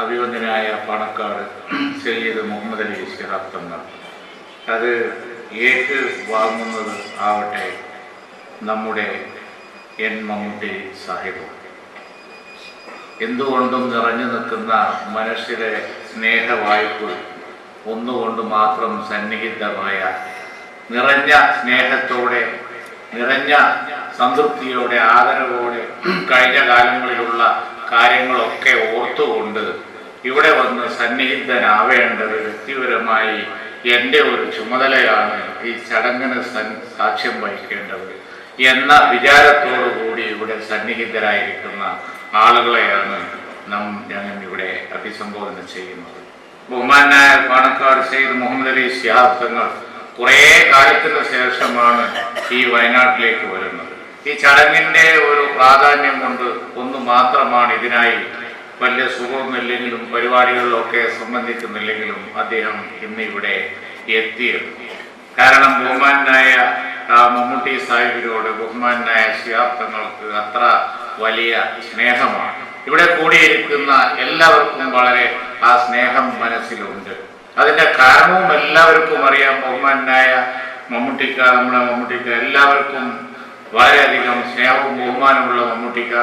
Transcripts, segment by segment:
അഭിവന്ദനായ പാണക്കാട് സയ്യിദ് മുഹമ്മദ് അലി ശിഹാബ് തങ്ങൾ അത് ഏറ്റ് വാങ്ങുന്നത് ആവട്ടെ നമ്മുടെ എൻ മമ്മൂട്ടി സാഹിബ്. എന്തുകൊണ്ടും നിറഞ്ഞു നിൽക്കുന്ന മനുഷ്യരെ സ്നേഹവായ്പ് ഒന്നുകൊണ്ട് മാത്രം സന്നിഹിതമായ നിറഞ്ഞ സ്നേഹത്തോടെ, നിറഞ്ഞ സംതൃപ്തിയോടെ, ആദരവോടെ കഴിഞ്ഞ കാലങ്ങളിലുള്ള കാര്യങ്ങളൊക്കെ ഓർത്തുകൊണ്ട് ഇവിടെ വന്ന് സന്നിഹിതനാവേണ്ടത് വ്യക്തിപരമായി എൻ്റെ ഒരു ചുമതലയാണ്, ഈ ചടങ്ങിന് സാക്ഷ്യം വഹിക്കേണ്ടത് എന്ന വിചാരത്തോടു കൂടി ഇവിടെ സന്നിഹിതരായിരിക്കുന്ന ആളുകളെയാണ് ഞങ്ങൾ ഇവിടെ അഭിസംബോധന ചെയ്യുന്നത്. ബഹുമാനായ പാണക്കാട് സയ്യിദ് മുഹമ്മദ് അലി ശിഹാബ് തങ്ങൾ കുറേ കാലത്തിന് ശേഷമാണ് ഈ വയനാട്ടിലേക്ക് വരുന്നത്. ഈ ചടങ്ങിൻ്റെ ഒരു പ്രാധാന്യം കൊണ്ട് ഒന്ന് മാത്രമാണ് ഇതിനായി വലിയ സുഖമൊന്നുമില്ലെങ്കിലും പരിപാടികളിലൊക്കെ സംബന്ധിക്കുന്നില്ലെങ്കിലും അദ്ദേഹം ഇന്ന് ഇവിടെ എത്തിയത്. കാരണം ബഹുമാനായ മമ്മൂട്ടി സാഹിബിനോട് ബഹുമാനായ ശിഹാബ് തങ്ങൾക്ക് അത്ര വലിയ സ്നേഹമാണ്. ഇവിടെ കൂടിയിരിക്കുന്ന എല്ലാവർക്കും വളരെ ആ സ്നേഹം മനസ്സിലുണ്ട്. അതിൻ്റെ കാരണവും എല്ലാവർക്കും അറിയാം. ബഹുമാനായ മമ്മൂട്ടിക്ക, നമ്മുടെ മമ്മൂട്ടിക്ക എല്ലാവർക്കും വളരെയധികം സ്നേഹവും ബഹുമാനമുള്ള മമ്മൂട്ടിക്ക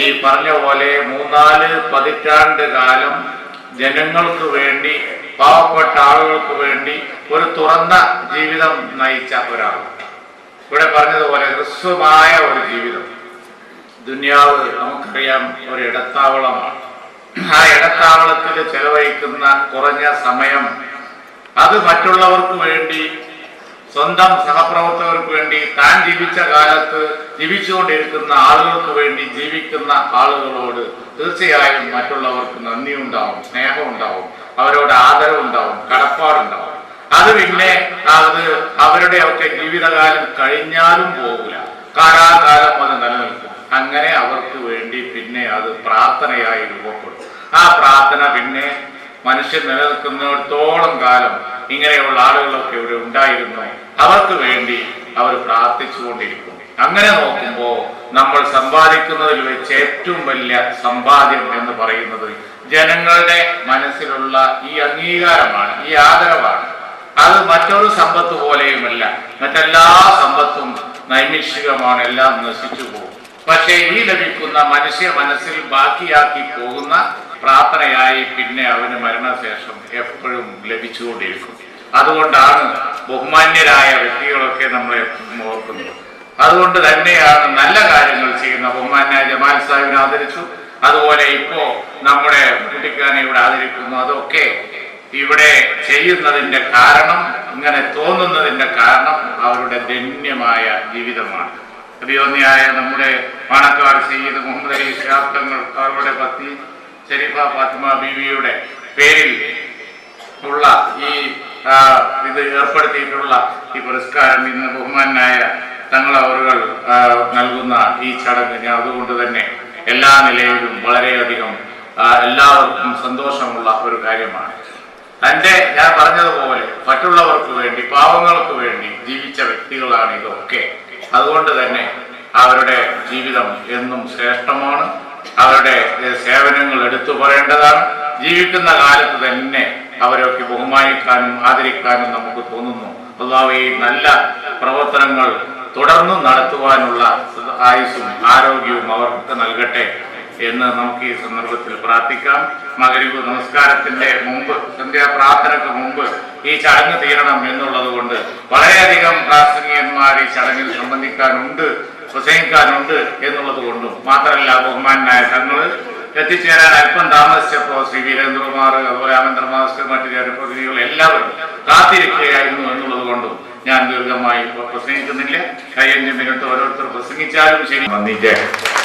ഈ പറഞ്ഞ പോലെ 3-4 പതിറ്റാണ്ട് കാലം ജനങ്ങൾക്ക് വേണ്ടി, പാവപ്പെട്ട ആളുകൾക്ക് വേണ്ടി ഒരു തുറന്ന ജീവിതം നയിച്ച ഒരാൾ. ഇവിടെ പറഞ്ഞതുപോലെ ഹ്രസ്വമായ ഒരു ജീവിതം. ദുനിയാവ് നമുക്കറിയാം ഒരു ഇടത്താവളമാണ്. ആ ഇടത്താവളത്തിൽ ചെലവഴിക്കുന്ന കുറഞ്ഞ സമയം അത് മറ്റുള്ളവർക്ക് വേണ്ടി, സ്വന്തം സഹപ്രവർത്തകർക്ക് വേണ്ടി, താൻ ജീവിച്ച കാലത്ത് ജീവിച്ചുകൊണ്ടിരിക്കുന്ന ആളുകൾക്ക് വേണ്ടി ജീവിക്കുന്ന ആളുകളോട് തീർച്ചയായും മറ്റുള്ളവർക്ക് നന്ദിയുണ്ടാവും, സ്നേഹമുണ്ടാവും, അവരോട് ആദരവുണ്ടാവും, കടപ്പാടുണ്ടാവും. അത് പിന്നെ അവരുടെയൊക്കെ ജീവിതകാലം കഴിഞ്ഞാലും പോകില്ല, കാലാകാലം അത് നിലനിൽക്കും. അങ്ങനെ അവർക്ക് വേണ്ടി പിന്നെ അത് പ്രാർത്ഥനയായി രൂപപ്പെടും. ആ പ്രാർത്ഥന പിന്നെ മനുഷ്യൻ നിലനിൽക്കുന്നിടത്തോളം കാലം ഇങ്ങനെയുള്ള ആളുകളൊക്കെ ഇവിടെ ഉണ്ടായിരുന്നു. അവർക്ക് വേണ്ടി അവർ പ്രാർത്ഥിച്ചുകൊണ്ടിരിക്കും. അങ്ങനെ നോക്കുമ്പോൾ നമ്മൾ സമ്പാദിക്കുന്നതിൽ വെച്ച് ഏറ്റവും വലിയ സമ്പാദ്യം എന്ന് പറയുന്നത് ജനങ്ങളുടെ മനസ്സിലുള്ള ഈ അംഗീകാരമാണ്, ഈ ആദരവാണ്. അത് മറ്റൊരു സമ്പത്ത് പോലെയുമല്ല. മറ്റെല്ലാ സമ്പത്തും നൈമിഷികമാണ്, എല്ലാം നശിച്ചു പോകും. പക്ഷേ ഈ ലഭിക്കുന്ന മനുഷ്യ മനസ്സിൽ ബാക്കിയാക്കി പോകുന്ന പ്രാർത്ഥനയായി പിന്നെ അവന് മരണശേഷം എപ്പോഴും ലഭിച്ചുകൊണ്ടിരിക്കും. അതുകൊണ്ടാണ് ബഹുമാന്യരായ വ്യക്തികളൊക്കെ നമ്മളെ ഓർക്കുന്നത്. അതുകൊണ്ട് തന്നെയാണ് നല്ല കാര്യങ്ങൾ ചെയ്യുന്ന ബഹുമാന്യ ജമാൽ സാഹിബിനെ ആദരിച്ചു. അതുപോലെ ഇപ്പോ നമ്മുടെ കുട്ടിക്കാനെ ഇവിടെ ആദരിക്കുന്നു. അതൊക്കെ ഇവിടെ ചെയ്യുന്നതിന്റെ കാരണം, ഇങ്ങനെ തോന്നുന്നതിന്റെ കാരണം അവരുടെ ധന്യമായ ജീവിതമാണ്. അഭിവന്യായ നമ്മുടെ പാണക്കാട് സയ്യിദ് മുഹമ്മദ് അലി ശിഹാബ് തങ്ങൾ അവരുടെ പത്നി ഷരീഫ ഫാത്തിമ ബീവിയുടെ പേരിൽ ഉള്ള ഈ ഇത് ഏർപ്പെടുത്തിയിട്ടുള്ള ഈ പുരസ്കാരം ഇന്ന് ബഹുമാനായ തങ്ങൾ അവരുകൾ നൽകുന്ന ഈ ചടങ്ങ് അതുകൊണ്ട് തന്നെ എല്ലാ നിലയിലും വളരെയധികം എല്ലാവർക്കും സന്തോഷമുള്ള ഒരു കാര്യമാണ്. ഞാൻ പറഞ്ഞതുപോലെ മറ്റുള്ളവർക്ക് വേണ്ടി, പാവങ്ങൾക്ക് വേണ്ടി ജീവിച്ച വ്യക്തികളാണ് ഇതൊക്കെ. അതുകൊണ്ട് തന്നെ അവരുടെ ജീവിതം എന്നും ശ്രേഷ്ഠമാണ്. അവരുടെ സേവനങ്ങൾ എടുത്തു പറയേണ്ടതാണ്. ജീവിക്കുന്ന കാലത്ത് തന്നെ അവരൊക്കെ ബഹുമാനിക്കാനും ആദരിക്കാനും നമുക്ക് തോന്നുന്നു. അല്ലാഹു ഈ നല്ല പ്രവർത്തനങ്ങൾ തുടർന്നും നടത്തുവാനുള്ള ആയുസ്സും ആരോഗ്യവും അവർക്ക് നൽകട്ടെ എന്ന് നമുക്ക് ഈ സന്ദർഭത്തിൽ പ്രാർത്ഥിക്കാം. മഗ്‌രിബ് നമസ്കാരത്തിന്റെ മുമ്പ്, സന്ധ്യാപ്രാർത്ഥനയ്ക്ക് മുമ്പ് ഈ ചടങ്ങ് തീരണം എന്നുള്ളത് കൊണ്ട് വളരെയധികം പ്രാസംഗികന്മാർ ഈ ചടങ്ങിൽ സംബന്ധിക്കാനുണ്ട്, പ്രസംഗിക്കാനുണ്ട് എന്നുള്ളത് കൊണ്ടും മാത്രമല്ല ബഹുമാനായ തങ്ങൾ എത്തിച്ചേരാൻ അല്പം താമസിച്ചപ്പോൾ ശ്രീ വീരേന്ദ്രകുമാർ, അതുപോലെ ആമേന്ദ്ര മാസ്റ്റർ, മറ്റു ജനപ്രതിനിധികൾ എല്ലാവരും കാത്തിരിക്കുകയായിരുന്നു എന്നുള്ളത് കൊണ്ടും ഞാൻ ദീർഘമായി പ്രസംഗിക്കുന്നില്ല. 5 മിനിറ്റ് ഓരോരുത്തർ പ്രസംഗിച്ചാലും ശരി. നന്ദി.